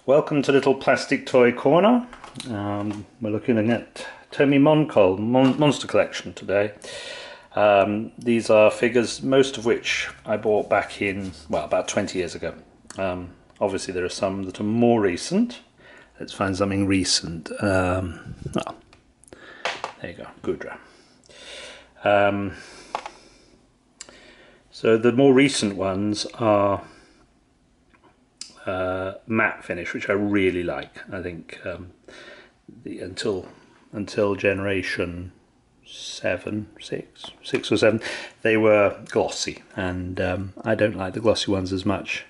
Welcome to Little Plastic Toy Corner. We're looking at TOMY Moncolle Monster Collection today. These are figures, most of which I bought back in, well, about 20 years ago. Obviously there are some that are more recent. Let's find something recent. Well, there you go, Gudra. So the more recent ones are matte finish, which I really like. I think until generation 6 or 7, they were glossy, and I don't like the glossy ones as much.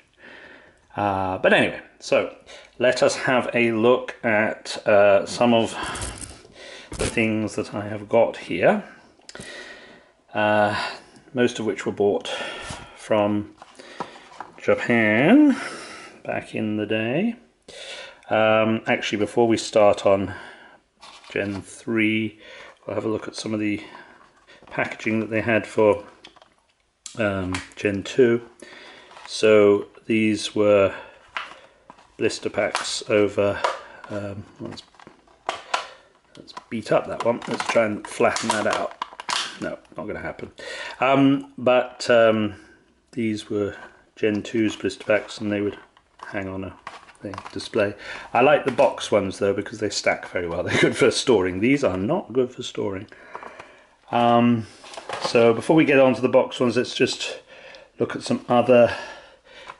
But anyway, so let us have a look at some of the things that I have got here. Most of which were bought from Japan back in the day. Actually, before we start on Gen 3, we'll have a look at some of the packaging that they had for Gen 2. So these were blister packs over, let's beat up that one, let's try and flatten that out. No, not going to happen. These were Gen 2's blister packs, and they would hang on a display. I like the box ones though, because they stack very well. They're good for storing. These are not good for storing. So before we get on to the box ones, let's just look at some other.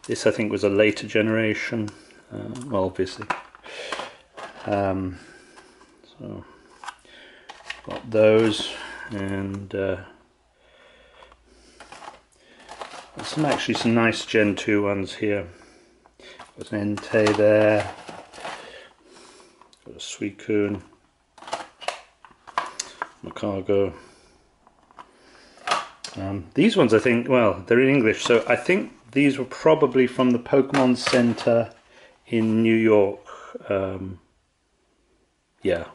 This I think was a later generation. Well, obviously. So got those. And there's some nice Gen 2 ones here. Got an Entei there, got a Suicune, Macago. These ones I think, well, they're in English, so I think these were probably from the Pokémon Center in New York. Yeah,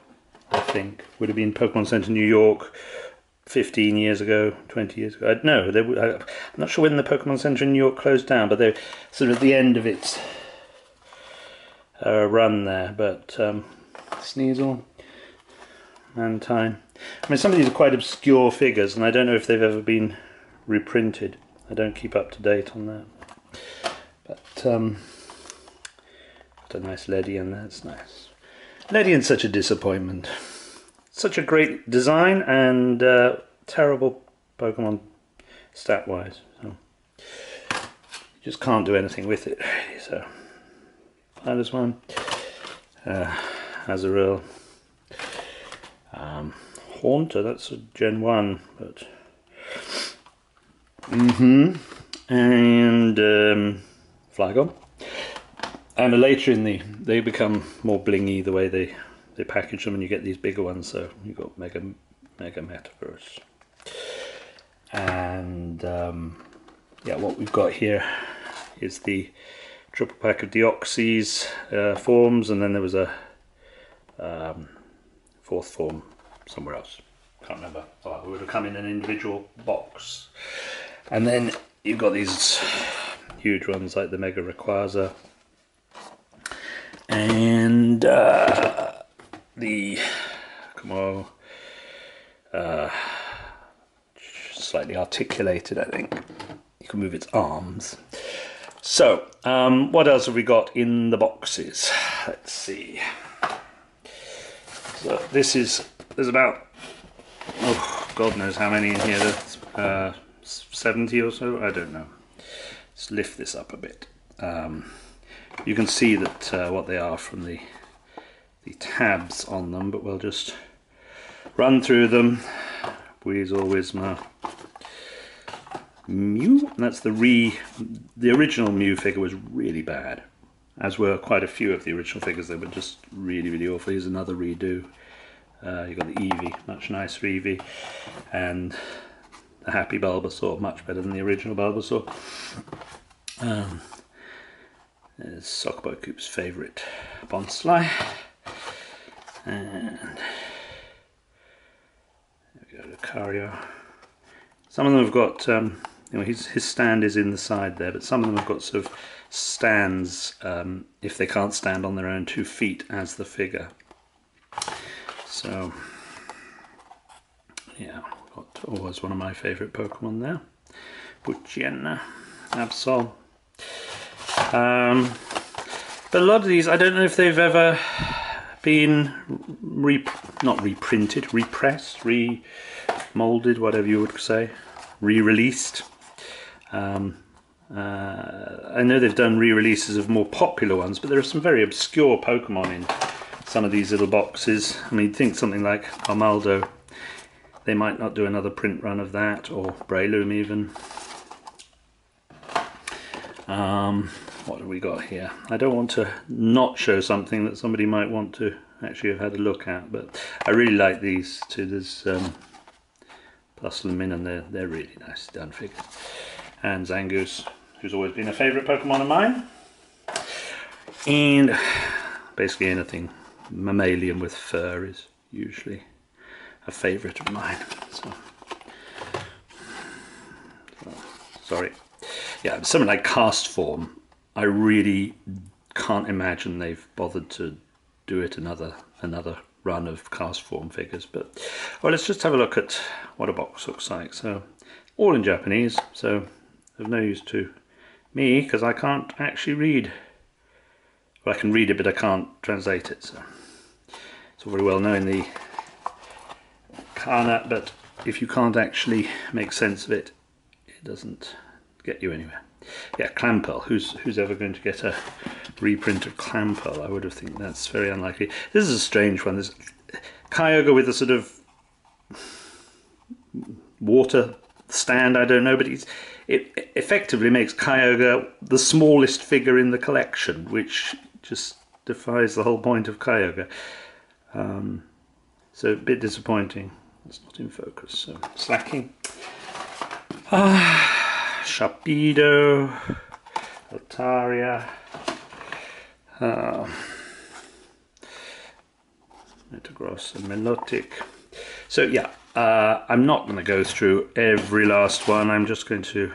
I think would have been Pokémon Center New York 15 years ago, 20 years ago. No, I'm not sure when the Pokémon Center in New York closed down, but they're sort of at the end of its run there. But Sneasel, Mantine. I mean, some of these are quite obscure figures, and I don't know if they've ever been reprinted. I don't keep up to date on that. But got a nice Ledian, that's nice. Ledian's such a disappointment. Such a great design and terrible Pokemon stat-wise. So you just can't do anything with it, really. So that is one. Azurill. Haunter, that's a Gen 1, but and Flygon. And later in they become more blingy the way they package them, and you get these bigger ones. So you've got Mega Metaverse. And yeah, what we've got here is the triple pack of Deoxys forms, and then there was a fourth form somewhere else. Can't remember. Oh, it would have come in an individual box. And then you've got these huge ones like the Mega Rayquaza and the slightly articulated, I think. You can move its arms. So, what else have we got in the boxes? Let's see. So there's about, oh, God knows how many in here. There's 70 or so, I don't know. Let's lift this up a bit. You can see that what they are from the tabs on them, but we'll just run through them. Weasel, Whismur, Mew. That's the original Mew figure was really bad, as were quite a few of the original figures. They were just really, really awful. Here's another redo. You've got the Eevee, much nicer Eevee, and the Happy Bulbasaur, much better than the original Bulbasaur. There's Sockboy Coop's favourite Bonsly. And there we go, Lucario. Some of them have got, his stand is in the side there, but some of them have got sort of stands if they can't stand on their own 2 feet as the figure. So yeah, got always one of my favourite Pokemon there. Pokémon Absol. But a lot of these, I don't know if they've ever been not reprinted, repressed, remolded, whatever you would say, re-released. I know they've done re-releases of more popular ones, but there are some very obscure Pokemon in some of these little boxes. I mean, think something like Armaldo. They might not do another print run of that, or Breloom even. What have we got here? I don't want to not show something that somebody might want to actually have had a look at, but I really like these two. There's Bustle and Min, and they're really nice done figures. And Zangoose, who's always been a favourite Pokemon of mine. And basically anything mammalian with fur is usually a favourite of mine. So sorry. Yeah, something like Cast Form, I really can't imagine they've bothered to do it another run of Cast Form figures. But well, let's just have a look at what a box looks like. So all in Japanese, so of no use to me because I can't actually read. Well, I can read it, but I can't translate it. So it's all very well known the kana, but if you can't actually make sense of it, it doesn't get you anywhere. Yeah, Clamperl. Who's ever going to get a reprint of Clamperl? I would have think that's very unlikely. This is a strange one. There's Kyogre with a sort of water stand, I don't know, but it effectively makes Kyogre the smallest figure in the collection, which just defies the whole point of Kyogre. So a bit disappointing. It's not in focus, so slacking. Sharpedo, Altaria, Metagross and Milotic. So yeah, I'm not going to go through every last one. I'm just going to,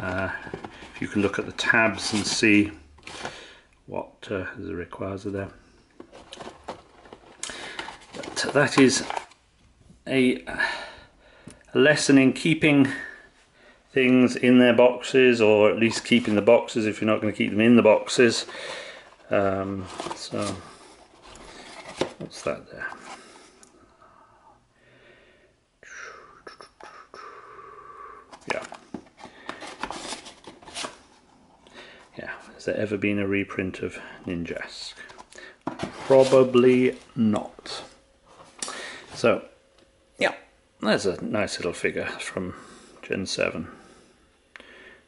if you can look at the tabs and see what the Rayquaza there. But that is a lesson in keeping things in their boxes, or at least keeping the boxes if you're not going to keep them in the boxes. So what's that there? Yeah, has there ever been a reprint of Ninjask? Probably not. So yeah, there's a nice little figure from Gen 7.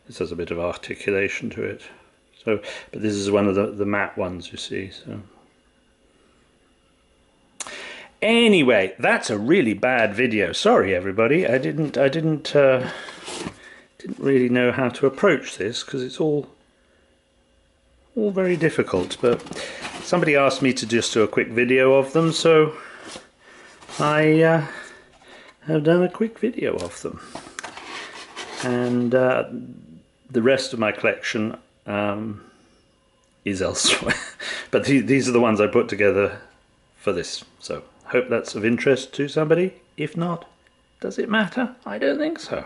This has a bit of articulation to it. So, but this is one of the matte ones, you see. So anyway, that's a really bad video. Sorry, everybody. I didn't really know how to approach this because it's all very difficult. But somebody asked me to just do a quick video of them, so I have done a quick video of them. And the rest of my collection is elsewhere. But these are the ones I put together for this. So hope that's of interest to somebody. If not, does it matter? I don't think so.